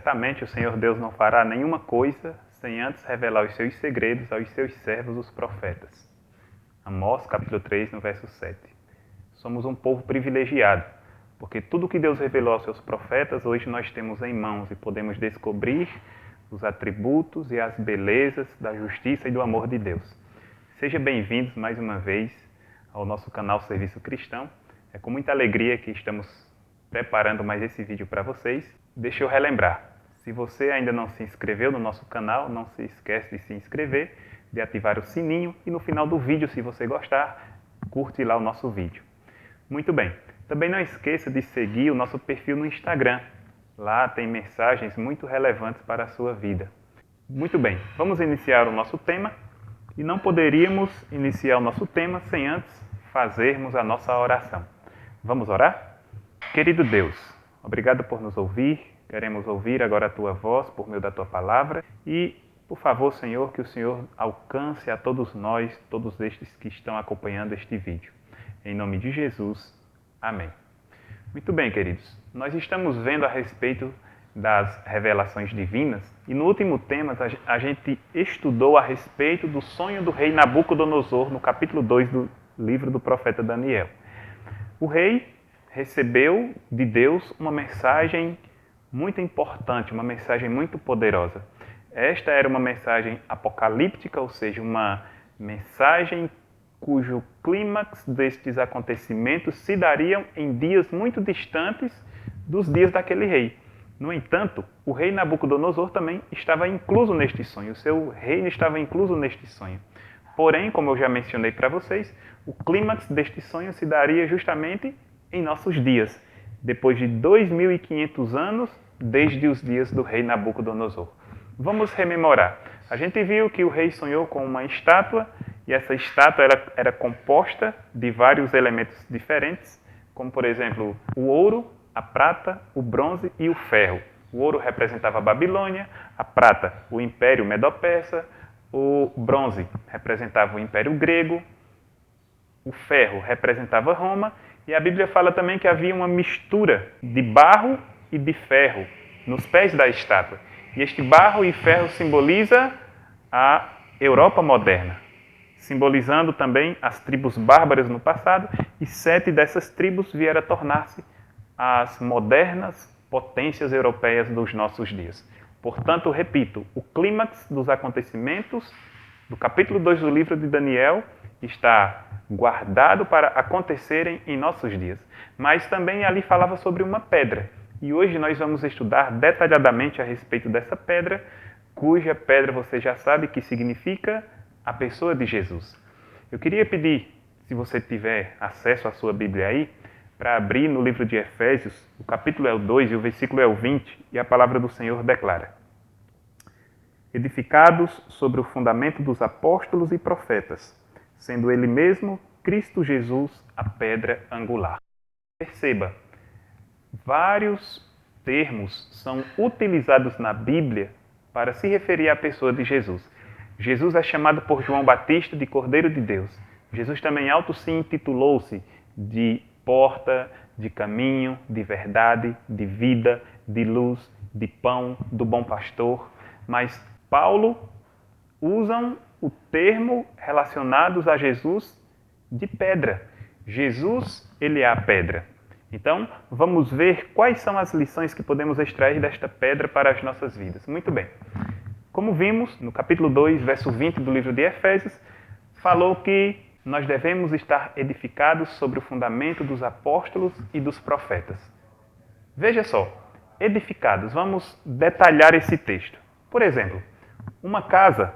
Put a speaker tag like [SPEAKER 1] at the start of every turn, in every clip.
[SPEAKER 1] Certamente o Senhor Deus não fará nenhuma coisa sem antes revelar os seus segredos aos seus servos, os profetas. Amós, capítulo 3, no verso 7. Somos um povo privilegiado, porque tudo que Deus revelou aos seus profetas, hoje nós temos em mãos e podemos descobrir os atributos e as belezas da justiça e do amor de Deus. Sejam bem-vindos mais uma vez ao nosso canal Serviço Cristão. É com muita alegria que estamos preparando mais esse vídeo para vocês. Deixa eu relembrar, se você ainda não se inscreveu no nosso canal, não se esquece de se inscrever, de ativar o sininho e no final do vídeo, se você gostar, curte lá o nosso vídeo. Muito bem, também não esqueça de seguir o nosso perfil no Instagram. Lá tem mensagens muito relevantes para a sua vida. Muito bem, vamos iniciar o nosso tema e não poderíamos iniciar o nosso tema sem antes fazermos a nossa oração. Vamos orar? Querido Deus, obrigado por nos ouvir. Queremos ouvir agora a Tua voz por meio da Tua palavra e, por favor, Senhor, que o Senhor alcance a todos nós, todos estes que estão acompanhando este vídeo. Em nome de Jesus, amém. Muito bem, queridos. Nós estamos vendo a respeito das revelações divinas e no último tema a gente estudou a respeito do sonho do rei Nabucodonosor no capítulo 2 do livro do profeta Daniel. O rei recebeu de Deus uma mensagem muito importante, uma mensagem muito poderosa. Esta era uma mensagem apocalíptica, ou seja, uma mensagem cujo clímax destes acontecimentos se dariam em dias muito distantes dos dias daquele rei. No entanto, o rei Nabucodonosor também estava incluso neste sonho, o seu reino estava incluso neste sonho. Porém, como eu já mencionei para vocês, o clímax deste sonho se daria justamente em nossos dias, depois de 2.500 anos desde os dias do rei Nabucodonosor. Vamos rememorar. A gente viu que o rei sonhou com uma estátua e essa estátua era composta de vários elementos diferentes, como por exemplo o ouro, a prata, o bronze e o ferro. O ouro representava a Babilônia, a prata o Império Medo-Persa, o bronze representava o Império Grego, o ferro representava Roma e a Bíblia fala também que havia uma mistura de barro e de ferro nos pés da estátua. E este barro e ferro simboliza a Europa moderna, simbolizando também as tribos bárbaras no passado, e 7 dessas tribos vieram a tornar-se as modernas potências europeias dos nossos dias. Portanto, repito, o clímax dos acontecimentos do capítulo 2 do livro de Daniel está guardado para acontecerem em nossos dias. Mas também ali falava sobre uma pedra. E hoje nós vamos estudar detalhadamente a respeito dessa pedra, cuja pedra você já sabe que significa a pessoa de Jesus. Eu queria pedir, se você tiver acesso à sua Bíblia aí, para abrir no livro de Efésios, o capítulo é o 2 e o versículo é o 20, e a palavra do Senhor declara: edificados sobre o fundamento dos apóstolos e profetas, sendo Ele mesmo, Cristo Jesus, a pedra angular. Perceba, vários termos são utilizados na Bíblia para se referir à pessoa de Jesus. Jesus é chamado por João Batista de Cordeiro de Deus. Jesus também auto se intitulou-se de porta, de caminho, de verdade, de vida, de luz, de pão, do bom pastor. Mas Paulo usam o termo relacionados a Jesus de pedra. Jesus, ele é a pedra. Então, vamos ver quais são as lições que podemos extrair desta pedra para as nossas vidas. Muito bem. Como vimos, no capítulo 2, verso 20 do livro de Efésios, falou que nós devemos estar edificados sobre o fundamento dos apóstolos e dos profetas. Veja só, edificados. Vamos detalhar esse texto. Por exemplo, uma casa,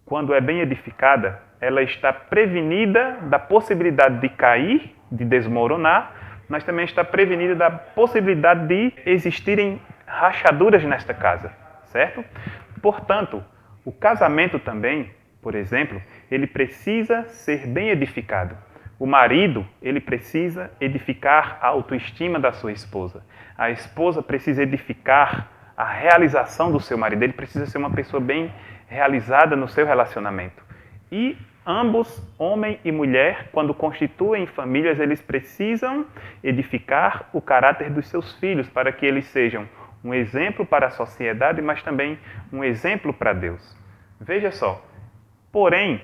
[SPEAKER 1] quando é bem edificada, ela está prevenida da possibilidade de cair, de desmoronar, mas também está prevenida da possibilidade de existirem rachaduras nesta casa, certo? Portanto, o casamento também, por exemplo, ele precisa ser bem edificado. O marido, ele precisa edificar a autoestima da sua esposa. A esposa precisa edificar a realização do seu marido. Ele precisa ser uma pessoa bem realizada no seu relacionamento. E ambos, homem e mulher, quando constituem famílias, eles precisam edificar o caráter dos seus filhos para que eles sejam um exemplo para a sociedade, mas também um exemplo para Deus. Veja só, porém,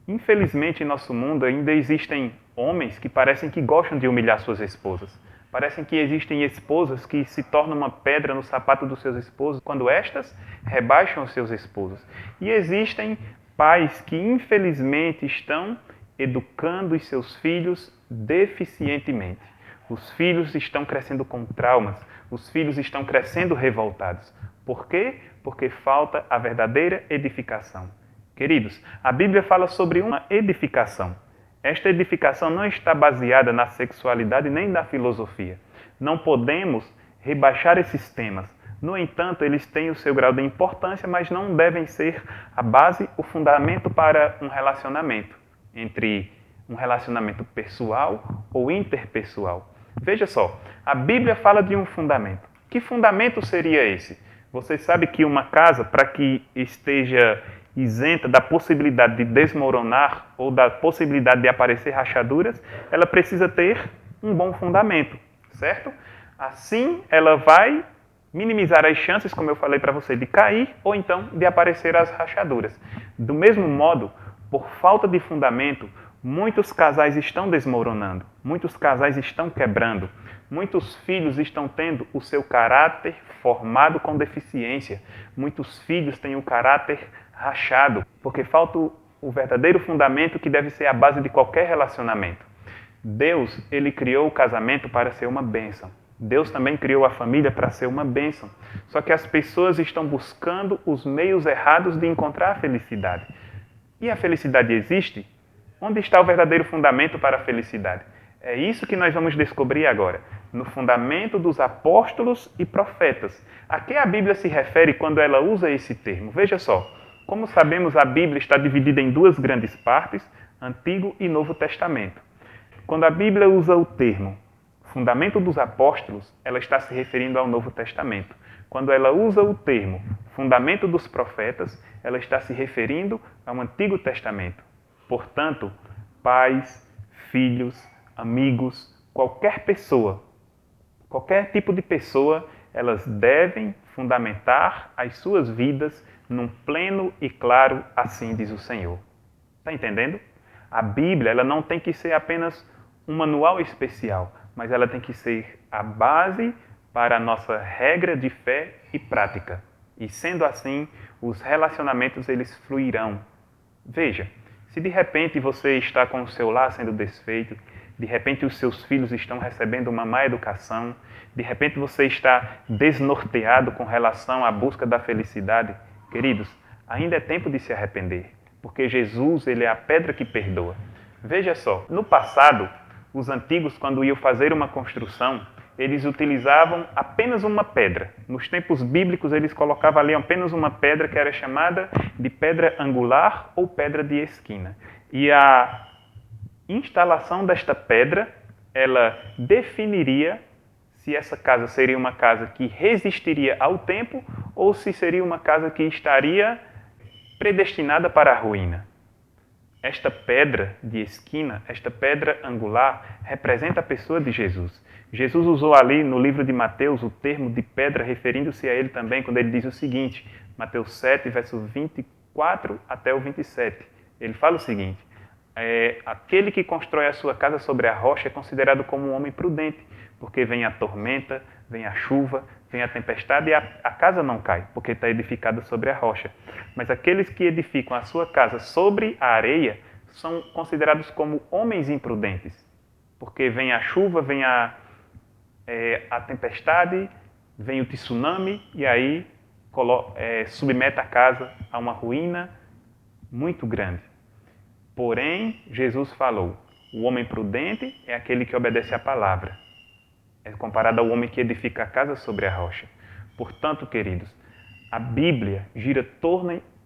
[SPEAKER 1] infelizmente em nosso mundo ainda existem homens que parecem que gostam de humilhar suas esposas. Parecem que existem esposas que se tornam uma pedra no sapato dos seus esposos quando estas rebaixam os seus esposos. E existem pais que infelizmente estão educando os seus filhos deficientemente. Os filhos estão crescendo com traumas, os filhos estão crescendo revoltados. Por quê? Porque falta a verdadeira edificação. Queridos, a Bíblia fala sobre uma edificação. Esta edificação não está baseada na sexualidade nem na filosofia. Não podemos rebaixar esses temas. No entanto, eles têm o seu grau de importância, mas não devem ser a base, o fundamento para um relacionamento, entre um relacionamento pessoal ou interpessoal. Veja só, a Bíblia fala de um fundamento. Que fundamento seria esse? Você sabe que uma casa, para que esteja isenta da possibilidade de desmoronar ou da possibilidade de aparecer rachaduras, ela precisa ter um bom fundamento, certo? Assim, ela vai minimizar as chances, como eu falei para você, de cair ou então de aparecer as rachaduras. Do mesmo modo, por falta de fundamento, muitos casais estão desmoronando, muitos casais estão quebrando, muitos filhos estão tendo o seu caráter formado com deficiência, muitos filhos têm o caráter rachado, porque falta o verdadeiro fundamento que deve ser a base de qualquer relacionamento. Deus, ele criou o casamento para ser uma bênção. Deus também criou a família para ser uma bênção. Só que as pessoas estão buscando os meios errados de encontrar a felicidade. E a felicidade existe? Onde está o verdadeiro fundamento para a felicidade? É isso que nós vamos descobrir agora, no fundamento dos apóstolos e profetas. A que a Bíblia se refere quando ela usa esse termo? Veja só, como sabemos, a Bíblia está dividida em duas grandes partes, Antigo e Novo Testamento. Quando a Bíblia usa o termo fundamento dos apóstolos, ela está se referindo ao Novo Testamento. Quando ela usa o termo fundamento dos profetas, ela está se referindo ao Antigo Testamento. Portanto, pais, filhos, amigos, qualquer pessoa, qualquer tipo de pessoa, elas devem fundamentar as suas vidas num pleno e claro assim diz o Senhor. Está entendendo? A Bíblia, ela não tem que ser apenas um manual especial, mas ela tem que ser a base para a nossa regra de fé e prática. E sendo assim, os relacionamentos eles fluirão. Veja, se de repente você está com o seu lar sendo desfeito, de repente os seus filhos estão recebendo uma má educação, de repente você está desnorteado com relação à busca da felicidade, queridos, ainda é tempo de se arrepender, porque Jesus ele é a pedra que perdoa. Veja só, no passado, os antigos, quando iam fazer uma construção, eles utilizavam apenas uma pedra. Nos tempos bíblicos, eles colocavam ali apenas uma pedra que era chamada de pedra angular ou pedra de esquina. E a instalação desta pedra, ela definiria se essa casa seria uma casa que resistiria ao tempo ou se seria uma casa que estaria predestinada para a ruína. Esta pedra de esquina, esta pedra angular, representa a pessoa de Jesus. Jesus usou ali no livro de Mateus o termo de pedra, referindo-se a ele também, quando ele diz o seguinte, Mateus 7, verso 24 até o 27. Ele fala o seguinte, aquele que constrói a sua casa sobre a rocha é considerado como um homem prudente, porque vem a tormenta, vem a chuva, vem a tempestade e a casa não cai, porque está edificada sobre a rocha. Mas aqueles que edificam a sua casa sobre a areia são considerados como homens imprudentes, porque vem a chuva, vem a tempestade, vem o tsunami e aí submete a casa a uma ruína muito grande. Porém, Jesus falou, o homem prudente é aquele que obedece à palavra. É comparado ao homem que edifica a casa sobre a rocha. Portanto, queridos, a Bíblia gira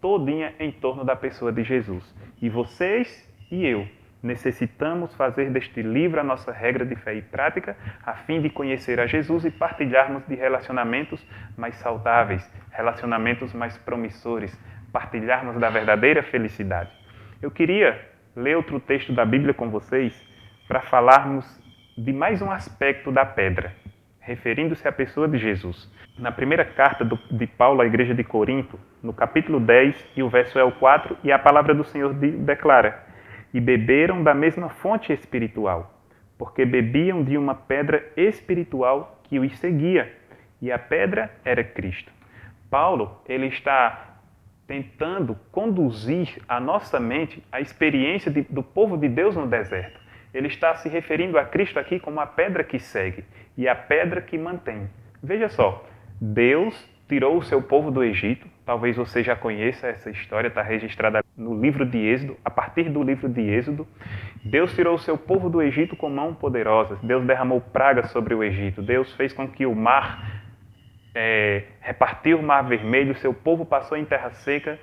[SPEAKER 1] todinha em torno da pessoa de Jesus. E vocês e eu necessitamos fazer deste livro a nossa regra de fé e prática, a fim de conhecer a Jesus e partilharmos de relacionamentos mais saudáveis, relacionamentos mais promissores, partilharmos da verdadeira felicidade. Eu queria ler outro texto da Bíblia com vocês para falarmos de mais um aspecto da pedra, referindo-se à pessoa de Jesus. Na primeira carta de Paulo à igreja de Corinto, no capítulo 10, e o verso é o 4, e a palavra do Senhor declara: "E beberam da mesma fonte espiritual, porque bebiam de uma pedra espiritual que os seguia, e a pedra era Cristo." Paulo, ele está tentando conduzir a nossa mente à experiência do povo de Deus no deserto. Ele está se referindo a Cristo aqui como a pedra que segue e a pedra que mantém. Veja só, Deus tirou o seu povo do Egito. Talvez você já conheça essa história, está registrada no livro de Êxodo. A partir do livro de Êxodo, Deus tirou o seu povo do Egito com mão poderosa. Deus derramou pragas sobre o Egito. Deus fez com que o mar repartiu o Mar Vermelho. Seu povo passou em terra seca,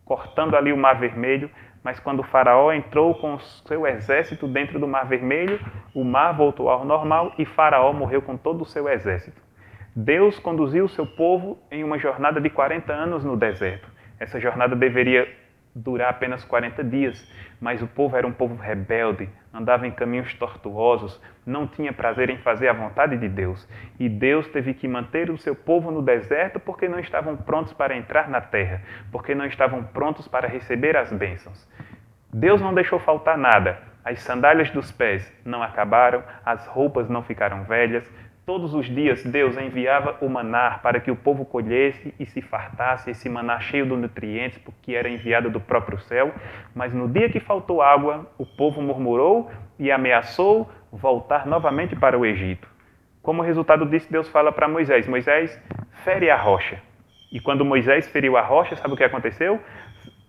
[SPEAKER 1] cortando ali o Mar Vermelho. Mas quando o faraó entrou com o seu exército dentro do Mar Vermelho, o mar voltou ao normal e faraó morreu com todo o seu exército. Deus conduziu o seu povo em uma jornada de 40 anos no deserto. Essa jornada deveria durar apenas 40 dias, mas o povo era um povo rebelde, andava em caminhos tortuosos, não tinha prazer em fazer a vontade de Deus. E Deus teve que manter o seu povo no deserto porque não estavam prontos para entrar na terra, porque não estavam prontos para receber as bênçãos. Deus não deixou faltar nada. As sandálias dos pés não acabaram, as roupas não ficaram velhas. Todos os dias Deus enviava o maná para que o povo colhesse e se fartasse, esse maná cheio de nutrientes, porque era enviado do próprio céu. Mas no dia que faltou água, o povo murmurou e ameaçou voltar novamente para o Egito. Como resultado disso, Deus fala para Moisés: Moisés, fere a rocha. E quando Moisés feriu a rocha, sabe o que aconteceu?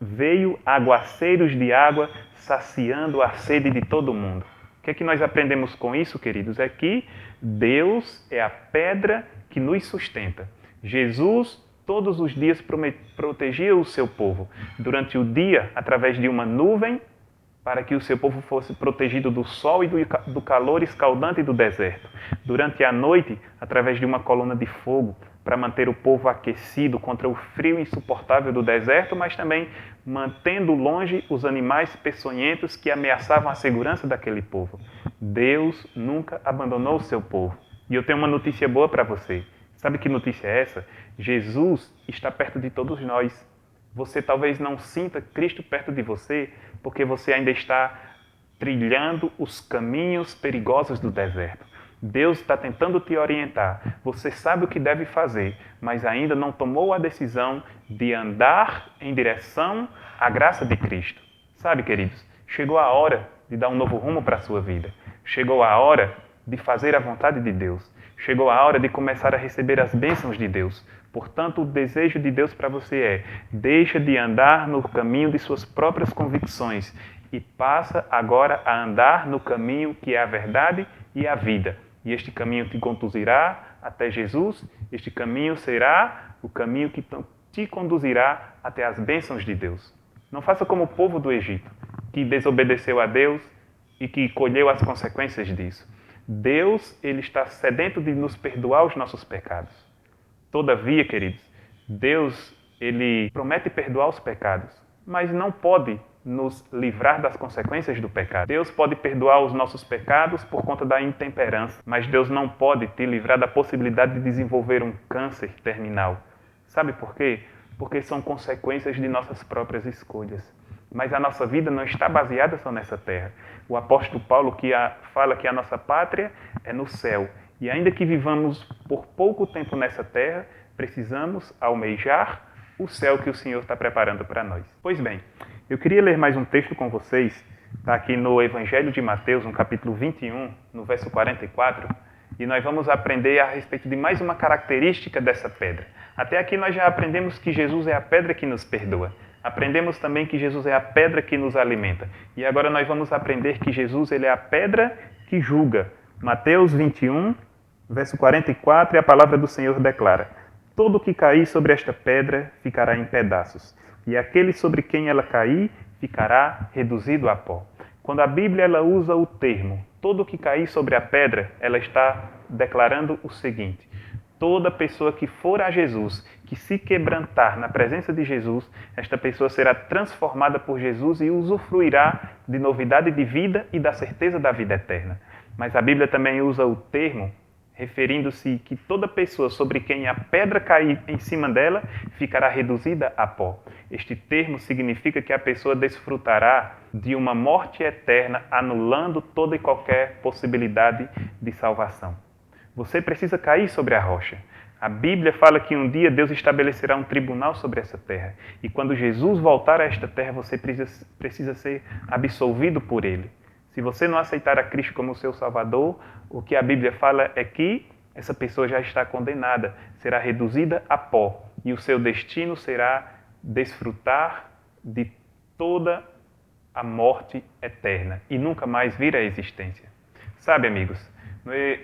[SPEAKER 1] Veio aguaceiros de água saciando a sede de todo mundo. O que é que nós aprendemos com isso, queridos? É que Deus é a pedra que nos sustenta. Jesus, todos os dias, protegia o seu povo. Durante o dia, através de uma nuvem, para que o seu povo fosse protegido do sol e do calor escaldante do deserto. Durante a noite, através de uma coluna de fogo, para manter o povo aquecido contra o frio insuportável do deserto, mas também mantendo longe os animais peçonhentos que ameaçavam a segurança daquele povo. Deus nunca abandonou o seu povo. E eu tenho uma notícia boa para você. Sabe que notícia é essa? Jesus está perto de todos nós. Você talvez não sinta Cristo perto de você porque você ainda está trilhando os caminhos perigosos do deserto. Deus está tentando te orientar. Você sabe o que deve fazer, mas ainda não tomou a decisão de andar em direção à graça de Cristo. Sabe, queridos, chegou a hora de dar um novo rumo para a sua vida. Chegou a hora de fazer a vontade de Deus. Chegou a hora de começar a receber as bênçãos de Deus. Portanto, o desejo de Deus para você é: deixa de andar no caminho de suas próprias convicções e passa agora a andar no caminho que é a verdade e a vida. E este caminho te conduzirá até Jesus, este caminho será o caminho que te conduzirá até as bênçãos de Deus. Não faça como o povo do Egito, que desobedeceu a Deus e que colheu as consequências disso. Deus, ele está sedento de nos perdoar os nossos pecados. Todavia, queridos, Deus, ele promete perdoar os pecados, mas não pode nos livrar das consequências do pecado. Deus pode perdoar os nossos pecados por conta da intemperança, mas Deus não pode te livrar da possibilidade de desenvolver um câncer terminal. Sabe por quê? Porque são consequências de nossas próprias escolhas. Mas a nossa vida não está baseada só nessa terra. O apóstolo Paulo fala que a nossa pátria é no céu. E ainda que vivamos por pouco tempo nessa terra, precisamos almejar o céu que o Senhor está preparando para nós. Pois bem, eu queria ler mais um texto com vocês. Está aqui no Evangelho de Mateus, no capítulo 21, no verso 44. E nós vamos aprender a respeito de mais uma característica dessa pedra. Até aqui nós já aprendemos que Jesus é a pedra que nos perdoa. Aprendemos também que Jesus é a pedra que nos alimenta. E agora nós vamos aprender que Jesus, ele é a pedra que julga. Mateus 21, verso 44, e a palavra do Senhor declara: todo que cair sobre esta pedra ficará em pedaços, e aquele sobre quem ela cair ficará reduzido a pó. Quando a Bíblia ela usa o termo todo que cair sobre a pedra, ela está declarando o seguinte: toda pessoa que for a Jesus, que se quebrantar na presença de Jesus, esta pessoa será transformada por Jesus e usufruirá de novidade de vida e da certeza da vida eterna. Mas a Bíblia também usa o termo referindo-se que toda pessoa sobre quem a pedra cair em cima dela ficará reduzida a pó. Este termo significa que a pessoa desfrutará de uma morte eterna, anulando toda e qualquer possibilidade de salvação. Você precisa cair sobre a rocha. A Bíblia fala que um dia Deus estabelecerá um tribunal sobre essa terra. E quando Jesus voltar a esta terra, você precisa ser absolvido por Ele. Se você não aceitar a Cristo como seu Salvador, o que a Bíblia fala é que essa pessoa já está condenada, será reduzida a pó. E o seu destino será desfrutar de toda a morte eterna e nunca mais vir à existência. Sabe, amigos,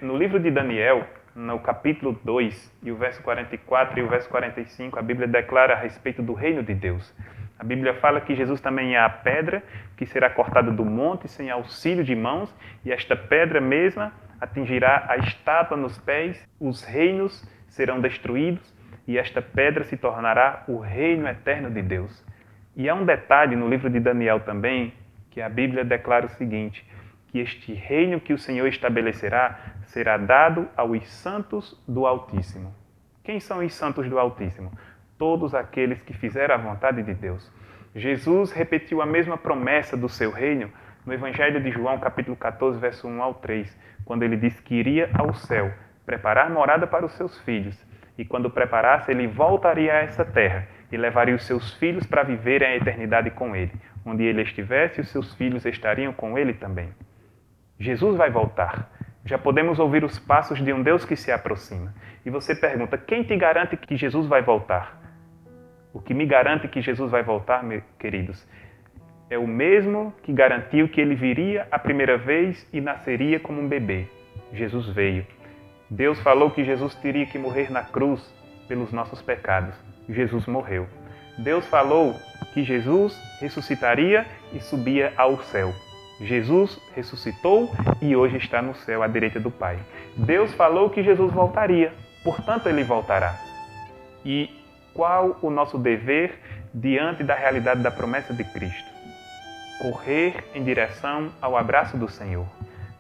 [SPEAKER 1] no livro de Daniel, no capítulo 2, e o verso 44 e o verso 45, a Bíblia declara a respeito do reino de Deus. A Bíblia fala que Jesus também é a pedra que será cortada do monte sem auxílio de mãos, e esta pedra mesma atingirá a estátua nos pés, os reinos serão destruídos, e esta pedra se tornará o reino eterno de Deus. E há um detalhe no livro de Daniel também, que a Bíblia declara o seguinte, que este reino que o Senhor estabelecerá será dado aos santos do Altíssimo. Quem são os santos do Altíssimo? Todos aqueles que fizeram a vontade de Deus. Jesus repetiu a mesma promessa do seu reino no Evangelho de João, capítulo 14, verso 1 ao 3, quando ele disse que iria ao céu, preparar morada para os seus filhos, e quando preparasse, ele voltaria a essa terra e levaria os seus filhos para viverem a eternidade com ele. Onde ele estivesse, os seus filhos estariam com ele também. Jesus vai voltar. Já podemos ouvir os passos de um Deus que se aproxima. E você pergunta, quem te garante que Jesus vai voltar? O que me garante que Jesus vai voltar, meus queridos, é o mesmo que garantiu que ele viria a primeira vez e nasceria como um bebê. Jesus veio. Deus falou que Jesus teria que morrer na cruz pelos nossos pecados. Jesus morreu. Deus falou que Jesus ressuscitaria e subia ao céu. Jesus ressuscitou e hoje está no céu à direita do Pai. Deus falou que Jesus voltaria, portanto ele voltará. E qual o nosso dever diante da realidade da promessa de Cristo? Correr em direção ao abraço do Senhor.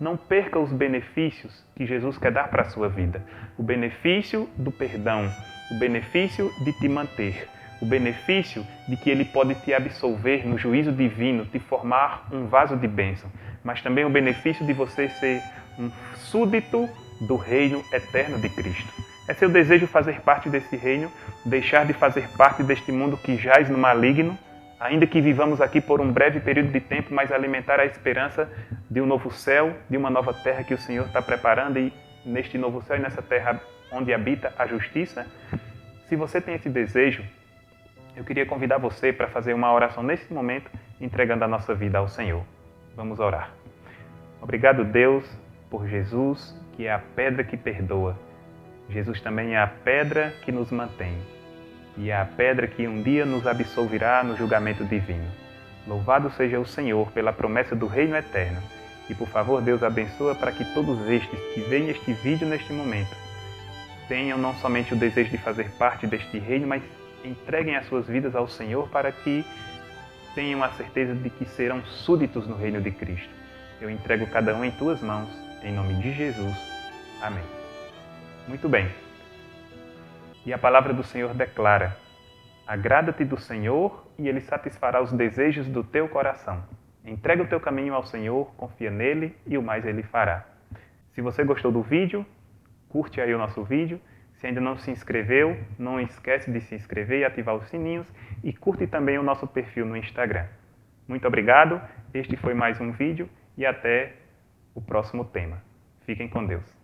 [SPEAKER 1] Não perca os benefícios que Jesus quer dar para a sua vida. O benefício do perdão, o benefício de te manter, o benefício de que Ele pode te absolver no juízo divino, te formar um vaso de bênção, mas também o benefício de você ser um súdito do reino eterno de Cristo. É seu desejo fazer parte desse reino, deixar de fazer parte deste mundo que jaz no maligno, ainda que vivamos aqui por um breve período de tempo, mas alimentar a esperança de um novo céu, de uma nova terra que o Senhor está preparando, e neste novo céu e nessa terra onde habita a justiça. Se você tem esse desejo, eu queria convidar você para fazer uma oração nesse momento, entregando a nossa vida ao Senhor. Vamos orar. Obrigado, Deus, por Jesus, que é a pedra que perdoa. Jesus também é a pedra que nos mantém. E é a pedra que um dia nos absolverá no julgamento divino. Louvado seja o Senhor pela promessa do reino eterno. E por favor, Deus abençoa para que todos estes que veem este vídeo neste momento tenham não somente o desejo de fazer parte deste reino, mas entreguem as suas vidas ao Senhor para que tenham a certeza de que serão súditos no reino de Cristo. Eu entrego cada um em tuas mãos, em nome de Jesus. Amém. Muito bem. E a palavra do Senhor declara: agrada-te do Senhor e Ele satisfará os desejos do teu coração. Entrega o teu caminho ao Senhor, confia nele e o mais Ele fará. Se você gostou do vídeo, curte aí o nosso vídeo. Se ainda não se inscreveu, não esquece de se inscrever e ativar os sininhos. E curte também o nosso perfil no Instagram. Muito obrigado, este foi mais um vídeo e até o próximo tema. Fiquem com Deus.